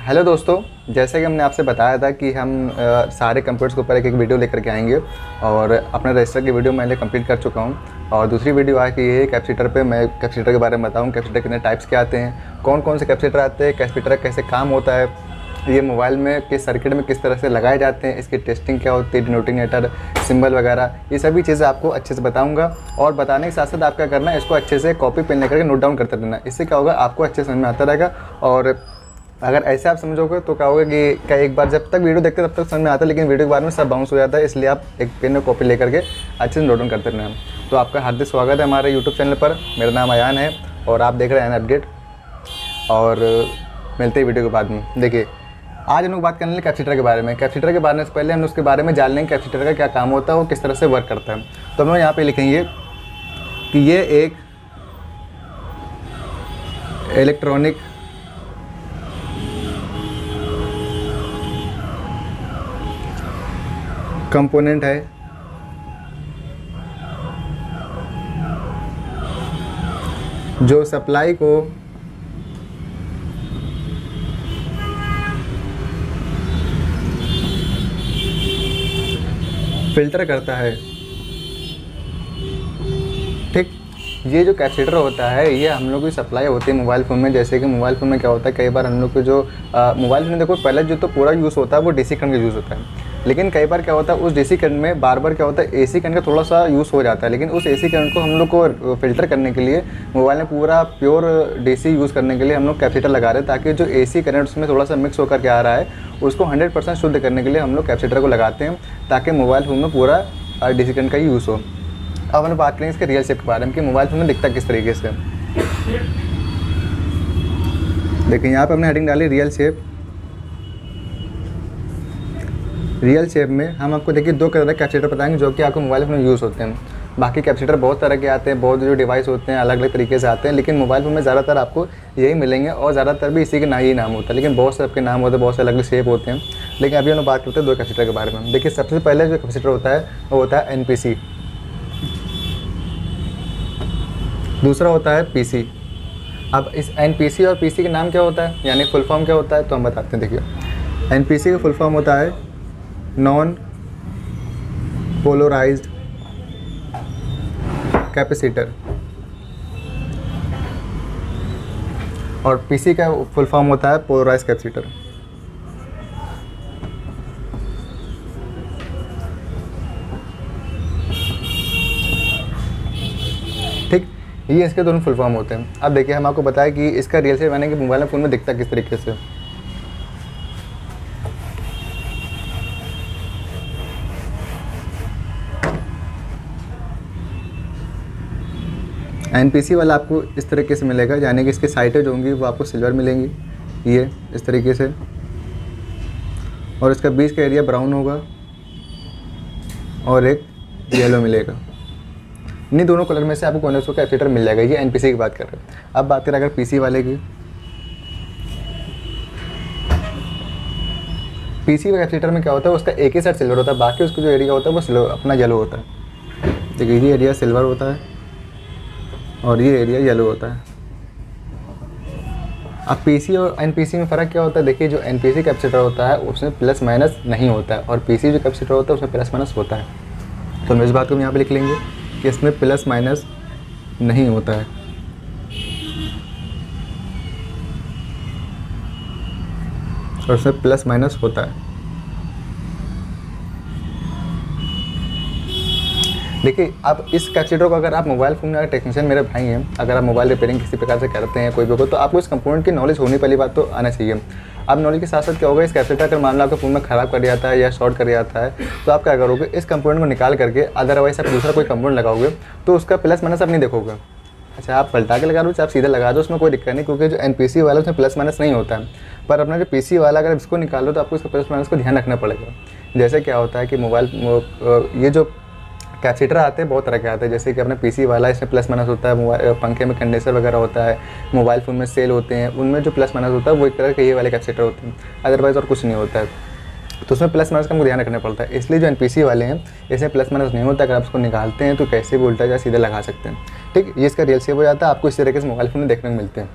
Hello दोस्तों, जैसे कि हमने आपसे बताया था कि हम सारे कंप्यूटर्स के ऊपर एक वीडियो लेकर के आएंगे और अपने रजिस्टर की वीडियो मैंने कंप्लीट कर चुका हूं। और दूसरी वीडियो आज की ये कैपेसिटर पे मैं कैपेसिटर के बारे में बताऊं। कैपेसिटर कितने टाइप्स के आते हैं, कौन कौन से कैपेसिटर आते हैं, कैपेसिटर कैसे काम होता है, ये मोबाइल में किस सर्किट में किस तरह से लगाए जाते हैं, इसकी टेस्टिंग क्या होती है, डिनोटिनेटर, सिंबल वगैरह, ये सभी चीज़ें आपको अच्छे से बताऊंगा। और बताने के साथ साथ आप क्या करना है, इसको अच्छे से कॉपी पेन लेकर के नोट डाउन करते रहना। इससे क्या होगा, आपको अच्छे समझ में आता रहेगा। और अगर ऐसे आप समझोगे तो क्या होगा कि क्या एक बार जब तक वीडियो देखते तब तक समझ में आता है, लेकिन वीडियो के बाद में सब बाउंस हो जाता है। इसलिए आप एक पेन और कॉपी लेकर के अच्छे से नोट डाउन करते रहना। तो आपका हार्दिक स्वागत है हमारे यूट्यूब चैनल पर। मेरा नाम अयान है और आप देख रहे हैं अपडेट। और मिलते हैं वीडियो के बाद में। देखिए, आज हम लोग बात करने लगे कैपेसिटर के बारे में। कैपेसिटर के बारे में पहले हम उसके बारे में जान लेंगे कैपेसिटर का क्या काम होता है और किस तरह से वर्क करता है। तो हम लोग यहाँ पे लिखेंगे कि ये एक इलेक्ट्रॉनिक कंपोनेंट है जो सप्लाई को फिल्टर करता है। ठीक, ये जो कैपेसिटर होता है ये हम लोग की सप्लाई होती है मोबाइल फ़ोन में। जैसे कि मोबाइल फ़ोन में क्या होता है, कई बार हम लोग को जो मोबाइल फ़ोन में देखो पहले जो तो पूरा यूज़ होता है वो डीसी करंट का यूज़ होता है। लेकिन कई बार क्या होता है, उस डीसी करंट में बार बार क्या होता है, एसी करंट का थोड़ा सा यूज़ हो जाता है। लेकिन उस एसी करंट को हम लोग को फ़िल्टर करने के लिए मोबाइल में पूरा प्योर डीसी यूज़ करने के लिए हम लोग कैपेसिटर लगा रहे हैं, ताकि जो एसी करंट उसमें थोड़ा सा मिक्स होकर के आ रहा है उसको 100% शुद्ध करने के लिए हम लोग कैपेसिटर को लगाते हैं, ताकि मोबाइल फ़ोन में पूरा डीसी करंट का ही यूज़ हो। अब हम बात करेंगे इसके रियल शेप के बारे में कि मोबाइल फ़ोन में दिखता किस तरीके से। देखिए, यहाँ पे हमने हेडिंग डाली रियल शेप। रियल शेप में हम आपको देखिए दो तरह के कैपेसिटर बताएंगे जो कि आपको मोबाइल फ़ोन में यूज़ होते हैं। बाकी कैपेसिटर बहुत तरह के आते हैं, बहुत जो डिवाइस होते हैं अलग अलग तरीके से आते हैं, लेकिन मोबाइल फ़ोन में ज़्यादातर आपको यही मिलेंगे और ज़्यादातर भी इसी के ही नाम होता है। लेकिन बहुत से आपके नाम होते हैं, बहुत से अलग अलग शेप होते हैं। लेकिन अभी हम लोग बात करते हैं दो कैपेसिटर के बारे में। देखिए, सबसे पहले जो कैपेसिटर होता है वो होता है NPC, दूसरा होता है PC। अब इस NPC और PC के नाम क्या होता है, यानी फुल फॉर्म क्या होता है, तो हम बताते हैं। देखिए, NPC का फुल फॉर्म होता है नॉन पोलराइज्ड कैपेसिटर और PC का फुल फॉर्म होता है पोलराइज्ड कैपेसिटर। ठीक, ये इसके दोनों फुल फॉर्म होते हैं। अब देखिए, हम आपको बताएं कि इसका रियल शेप यानी कि मोबाइल फ़ोन में दिखता किस तरीके से। NPC वाला आपको इस तरीके से मिलेगा, यानी कि इसकी साइटें जो होंगी वो आपको सिल्वर मिलेंगी, ये इस तरीके से। और इसका बीच का एरिया ब्राउन होगा और एक येलो मिलेगा। इन्हीं दोनों कलर में से आपको कोने का कैपेसिटर मिल जाएगा। ये NPC की बात कर रहे हैं। अब बात करें अगर PC वाले की, PC के कैपेसिटर में क्या होता है, उसका एक ही साइड सिल्वर होता है, बाकी उसका जो एरिया होता है वो सिल्वर अपना येलो होता है। देखिए, ये एरिया सिल्वर होता है और ये एरिया येलो होता है। अब PC और NPC में फ़र्क क्या होता है, देखिए जो NPC कैपेसिटर होता है उसमें प्लस माइनस नहीं होता है और PC जो कैपेसिटर होता है उसमें प्लस माइनस होता है। तो हम इस बात को हम यहाँ पे लिख लेंगे कि इसमें प्लस माइनस नहीं होता है। और इसमें प्लस माइनस होता है। देखिए, अब इस कैपेसिटर को अगर आप मोबाइल फ़ोन में टेक्नीशियन मेरे भाई हैं, अगर आप मोबाइल रिपेयरिंग किसी प्रकार से करते हैं कोई भी को, तो आपको इस कंपोनेंट की नॉलेज होनी पहली बात तो आना चाहिए। अब नॉलेज के साथ साथ क्या होगा, इस कैपेसिटर अगर मान लो आपके फ़ोन में ख़राब कर जाता है या शॉर्ट कर जाता है, तो आप क्या करोगे, इस कंपोनेंट को निकाल करके अदरवाइज आप दूसरा कोई कंपोनेंट लगाओगे तो उसका प्लस माइनस आप नहीं देखोगे। अच्छा, आप पलटा के लगा दो, आप सीधा लगा दो, उसमें कोई दिक्कत नहीं, क्योंकि जो NPC वाला उसमें प्लस माइनस नहीं होता है। पर अपना जो PC वाला अगर इसको निकालो तो आपको इसका प्लस माइनस को ध्यान रखना पड़ेगा। जैसे क्या होता है कि मोबाइल ये जो कैपेसिटर आते हैं बहुत तरह के आते हैं। जैसे कि अपना PC वाला, इसमें प्लस माइनस होता है। मोबाइल पंखे में कंडेंसर वगैरह होता है, मोबाइल फ़ोन में सेल होते हैं, उनमें जो प्लस माइनस होता है वो एक तरह के ये वाले कैपेसिटर होते हैं, अदरवाइज़ और कुछ नहीं होता है। तो उसमें प्लस माइनस का हमको ध्यान रखना पड़ता है। इसलिए जो NPC वाले हैं इसमें प्लस माइनस नहीं होता। अगर आप उसको निकालते हैं तो कैसे भी उल्टा या सीधा लगा सकते हैं। ठीक, ये इसका रियल शेप हो जाता है। आपको इस तरीके से मोबाइल फ़ोन में देखने को मिलते हैं।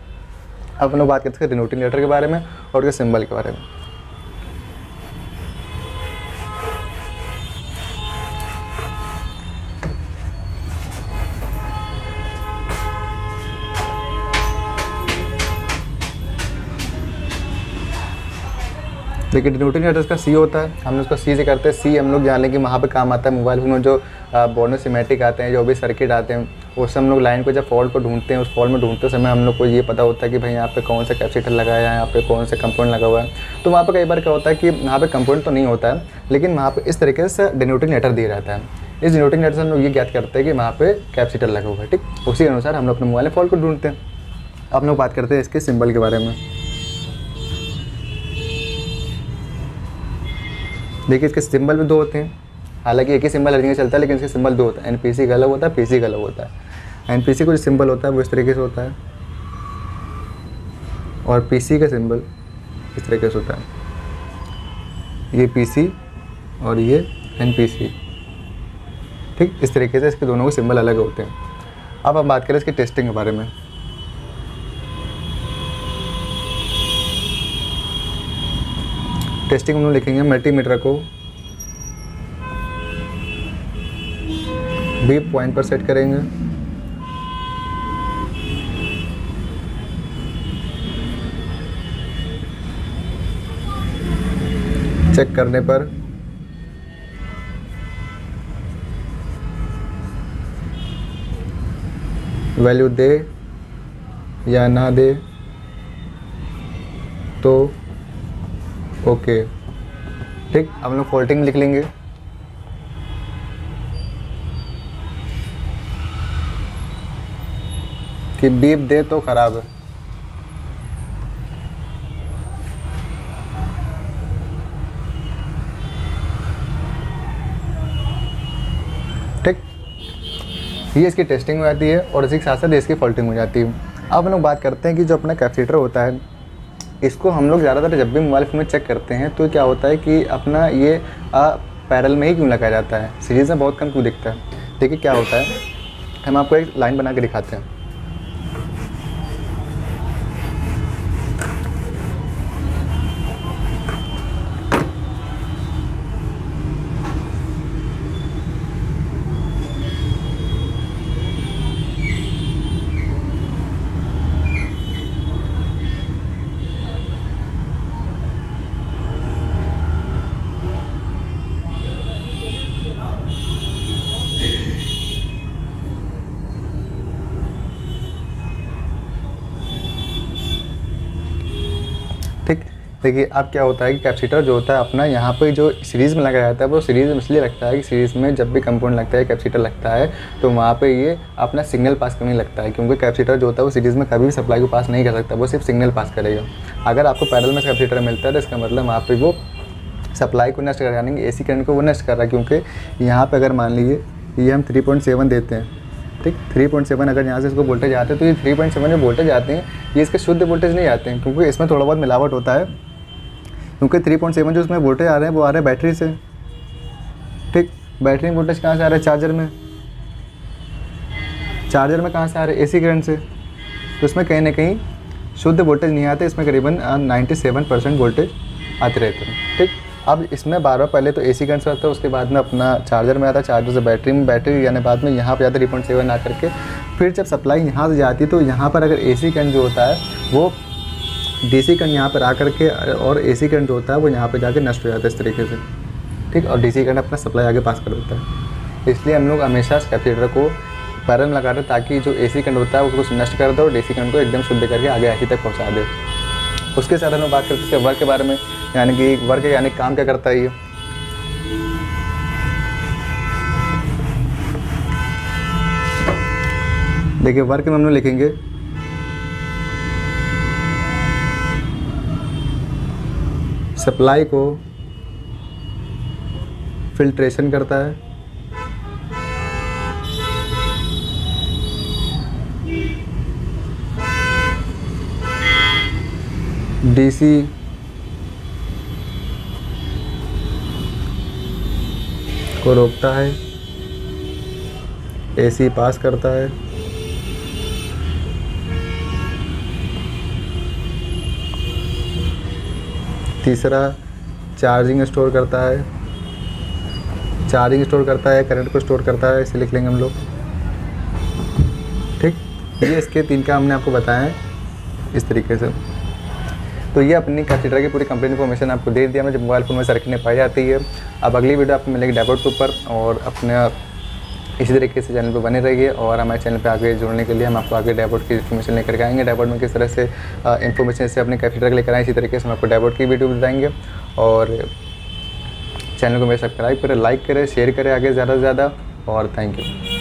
अब हम लोग बात करते हैं डिनोटिंग लेटर के बारे में और उसके सिंबल के बारे में। देखिए डिनोटिंग लेटर्स का सी होता है, हम लोग उसका सी से करते हैं। सी हम लोग जान लें कि वहाँ पे काम आता है मोबाइल फोन में जो मोनोसिमेटिक आते हैं, जो भी सर्किट आते हैं, उससे हम लोग लाइन को जब फॉल्ट को ढूंढते हैं, उस फॉल्ट में ढूंढते समय हम लोग को ये पता होता है कि भाई यहाँ पे कौन सा कैपेसिटर लगाया है, यहाँ पे कौन सा कंपोनेंट लगा हुआ है। तो वहाँ पे कई बार क्या होता है कि वहाँ पे कंपोनेंट तो नहीं होता है, लेकिन वहाँ पे इस तरीके से डिनोटिंग लेटर दिया रहता है। इस डिनोटिंग लेटर से हम लोग ये ज्ञात करते हैं कि वहाँ पे कैपेसिटर लगा हुआ है। ठीक, उसी के अनुसार हम लोग अपने मोबाइल में फॉल्ट को ढूंढते हैं। अब हम लोग बात करते हैं इसके सिंबल के बारे में। देखिए इसके सिंबल भी दो होते हैं, हालांकि एक ही सिंबल हर जगह चलता है, लेकिन इसके सिंबल दो होता है। एनपीसी का अलग होता है, पीसी का अलग होता है। एनपीसी का जो सिंबल होता है वो इस तरीके से होता है और पीसी का सिंबल इस तरीके से होता है। ये पीसी और ये एनपीसी। ठीक, इस तरीके से इसके दोनों के सिंबल अलग होते हैं। अब हम बात करें इसकी टेस्टिंग के बारे में। टेस्टिंग हम लोग लिखेंगे मल्टीमीटर को बीप पॉइंट पर सेट करेंगे। चेक करने पर वैल्यू दे या ना दे तो ओके। ठीक, हम लोग फॉल्टिंग लिख लेंगे। कि बीप दे तो खराब है। ठीक, ये इसकी टेस्टिंग हो जाती है और इसी के साथ साथ इसकी फॉल्टिंग हो जाती है। अब हम लोग बात करते हैं कि जो अपना कैपेसिटर होता है, इसको हम लोग ज़्यादातर जब भी मोबाइल फ़ोन में चेक करते हैं तो क्या होता है कि अपना ये पैरेलल में ही क्यों लगाया जाता है, सीरीज़ में बहुत कम क्यों दिखता है। देखिए क्या होता है, हम आपको एक लाइन बना के दिखाते हैं। ठीक, देखिए अब क्या होता है कि कैपेसिटर जो होता है अपना यहाँ पे जो सीरीज़ में लगाया जाता है वो सीरीज़ में इसलिए लगता है कि सीरीज़ में जब भी कंपाउंड लगता है, कैपेसिटर लगता है, तो वहाँ पे ये अपना सिग्नल पास करने लगता है। क्योंकि कैपेसिटर जो होता है वो सीरीज़ में कभी भी सप्लाई को पास नहीं कर सकता, वो सिर्फ सिग्नल पास करेगा। अगर आपको पैरेलल में कैपेसिटर मिलता है तो इसका मतलब वहाँ पर वो सप्लाई को नष्ट कर, यानी कि AC करंट को वो नष्ट कर रहा है। क्योंकि यहाँ पर अगर मान लीजिए ये हम 3.7 देते हैं, ठीक, 3.7 अगर यहाँ से इसको वोल्टेज आते हैं तो ये 3.7 जो वोल्टेज आते हैं ये इसके शुद्ध वोल्टेज नहीं आते हैं, क्योंकि इसमें थोड़ा बहुत मिलावट होता है। क्योंकि 3.7 जो इसमें वोल्टेज आ रहे हैं वो आ रहे हैं बैटरी से। ठीक, बैटरी में वोल्टेज कहाँ से आ रहा है, चार्जर में। चार्जर में कहाँ से आ रहे हैं, AC करंट से। तो इसमें कहीं ना कहीं शुद्ध वोल्टेज नहीं आते, इसमें करीबन 97% वोल्टेज आते रहते हैं। ठीक, अब इसमें बार बार पहले तो AC करंट से आता है, उसके बाद में अपना चार्जर में आता है, चार्जर से बैटरी में, बैटरी यानी बाद में यहाँ पे जाता है 3.7 आ करके। फिर जब सप्लाई यहाँ से जाती है तो यहाँ पर अगर AC करंट जो होता है वो DC करंट यहाँ पर आ करके और AC करंट जो होता है वो यहाँ पे जाके नष्ट हो जाता है इस तरीके से। ठीक, और DC करंट अपना सप्लाई आगे पास कर देता है। इसलिए हम लोग हमेशा कैपेसिटर को पैरेलल में लगा रहे ताकि जो AC करंट होता है वो कुछ नष्ट कर दे और DC करंट को एकदम शुद्ध करके आगे AC तक पहुँचा दे। उसके साथ हम बात करते हैं वर्क के बारे में, यानी कि वर्क यानी काम क्या करता है ये। देखिए वर्क में हम लोग लिखेंगे सप्लाई को फिल्ट्रेशन करता है, DC को रोकता है, AC पास करता है, तीसरा चार्जिंग स्टोर करता है, करंट को स्टोर करता है, इसे लिख लेंगे हम लोग। ठीक, ये इसके 3 काम हमने आपको बताया है इस तरीके से। तो ये अपनी कैपेसिटर की पूरी कंप्लीट इन्फॉर्मेशन आपको दे दिया मैं, जो मोबाइल फ़ोन में सर्किट में पाई जाती है। अब अगली वीडियो आपको मिलेगी डैशबोर्ड के ऊपर, और अपने इसी तरीके से चैनल पे बने रहिए। और हमारे चैनल पे आगे जुड़ने के लिए हम आपको आगे डैशबोर्ड की इन्फॉर्मेशन लेकर के आएंगे। डैशबोर्ड में किस तरह से इन्फॉर्मेशन से अपने कैपेसिटर के लेकर आए, इसी तरीके से हम आपको डैशबोर्ड की वीडियो बताएंगे। और चैनल को मेरे सब्सक्राइब करें, लाइक करें, शेयर करें आगे ज़्यादा से ज़्यादा, और थैंक यू।